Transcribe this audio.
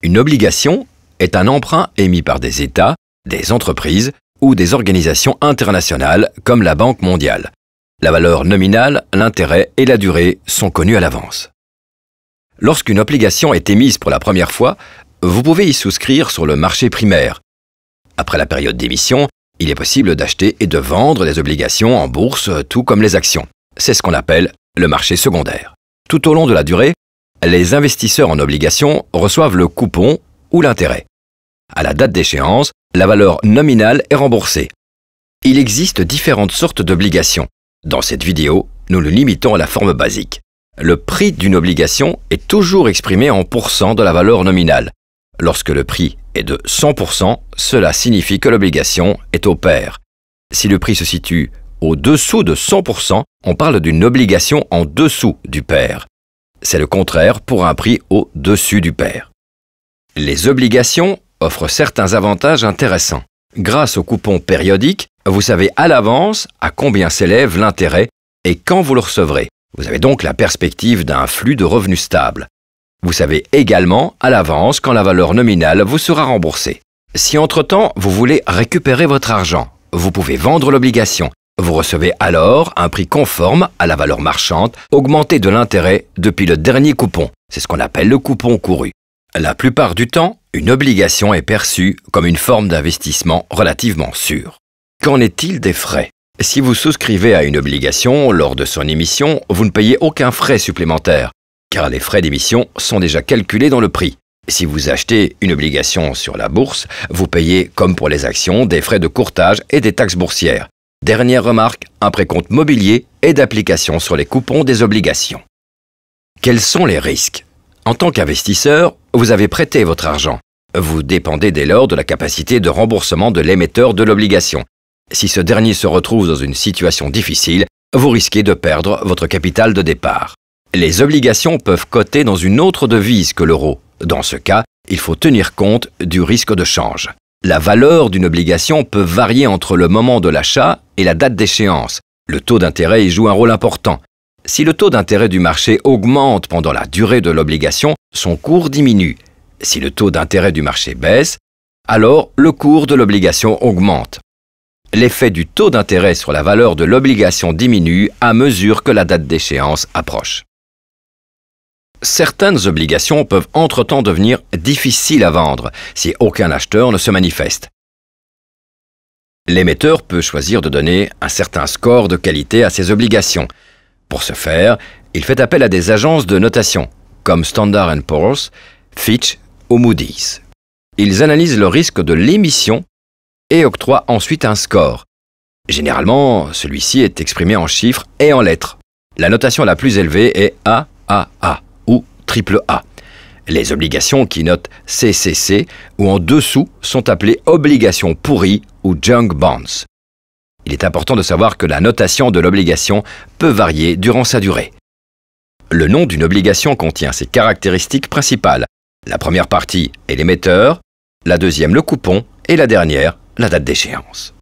Une obligation est un emprunt émis par des États, des entreprises ou des organisations internationales comme la Banque mondiale. La valeur nominale, l'intérêt et la durée sont connus à l'avance. Lorsqu'une obligation est émise pour la première fois, vous pouvez y souscrire sur le marché primaire. Après la période d'émission, il est possible d'acheter et de vendre des obligations en bourse, tout comme les actions. C'est ce qu'on appelle le marché secondaire. Tout au long de la durée, les investisseurs en obligations reçoivent le coupon ou l'intérêt. À la date d'échéance, la valeur nominale est remboursée. Il existe différentes sortes d'obligations. Dans cette vidéo, nous le limitons à la forme basique. Le prix d'une obligation est toujours exprimé en pourcents de la valeur nominale. Lorsque le prix est de 100%, cela signifie que l'obligation est au pair. Si le prix se situe au-dessous de 100%, on parle d'une obligation en dessous du pair. C'est le contraire pour un prix au-dessus du pair. Les obligations offrent certains avantages intéressants. Grâce au coupon périodique, vous savez à l'avance à combien s'élève l'intérêt et quand vous le recevrez. Vous avez donc la perspective d'un flux de revenus stable. Vous savez également à l'avance quand la valeur nominale vous sera remboursée. Si entre-temps vous voulez récupérer votre argent, vous pouvez vendre l'obligation. Vous recevez alors un prix conforme à la valeur marchande, augmenté de l'intérêt depuis le dernier coupon. C'est ce qu'on appelle le coupon couru. La plupart du temps, une obligation est perçue comme une forme d'investissement relativement sûre. Qu'en est-il des frais? Si vous souscrivez à une obligation lors de son émission, vous ne payez aucun frais supplémentaire, car les frais d'émission sont déjà calculés dans le prix. Si vous achetez une obligation sur la bourse, vous payez, comme pour les actions, des frais de courtage et des taxes boursières. Dernière remarque, un précompte mobilier et d'application sur les coupons des obligations. Quels sont les risques? En tant qu'investisseur, vous avez prêté votre argent. Vous dépendez dès lors de la capacité de remboursement de l'émetteur de l'obligation. Si ce dernier se retrouve dans une situation difficile, vous risquez de perdre votre capital de départ. Les obligations peuvent coter dans une autre devise que l'euro. Dans ce cas, il faut tenir compte du risque de change. La valeur d'une obligation peut varier entre le moment de l'achat et la date d'échéance. Le taux d'intérêt y joue un rôle important. Si le taux d'intérêt du marché augmente pendant la durée de l'obligation, son cours diminue. Si le taux d'intérêt du marché baisse, alors le cours de l'obligation augmente. L'effet du taux d'intérêt sur la valeur de l'obligation diminue à mesure que la date d'échéance approche. Certaines obligations peuvent entre-temps devenir difficiles à vendre si aucun acheteur ne se manifeste. L'émetteur peut choisir de donner un certain score de qualité à ses obligations. Pour ce faire, il fait appel à des agences de notation, comme Standard & Poor's, Fitch ou Moody's. Ils analysent le risque de l'émission et octroient ensuite un score. Généralement, celui-ci est exprimé en chiffres et en lettres. La notation la plus élevée est AAA ou AAA. Les obligations qui notent CCC ou en dessous sont appelées obligations pourries ou junk bonds. Il est important de savoir que la notation de l'obligation peut varier durant sa durée. Le nom d'une obligation contient ses caractéristiques principales. La première partie est l'émetteur, la deuxième le coupon et la dernière la date d'échéance.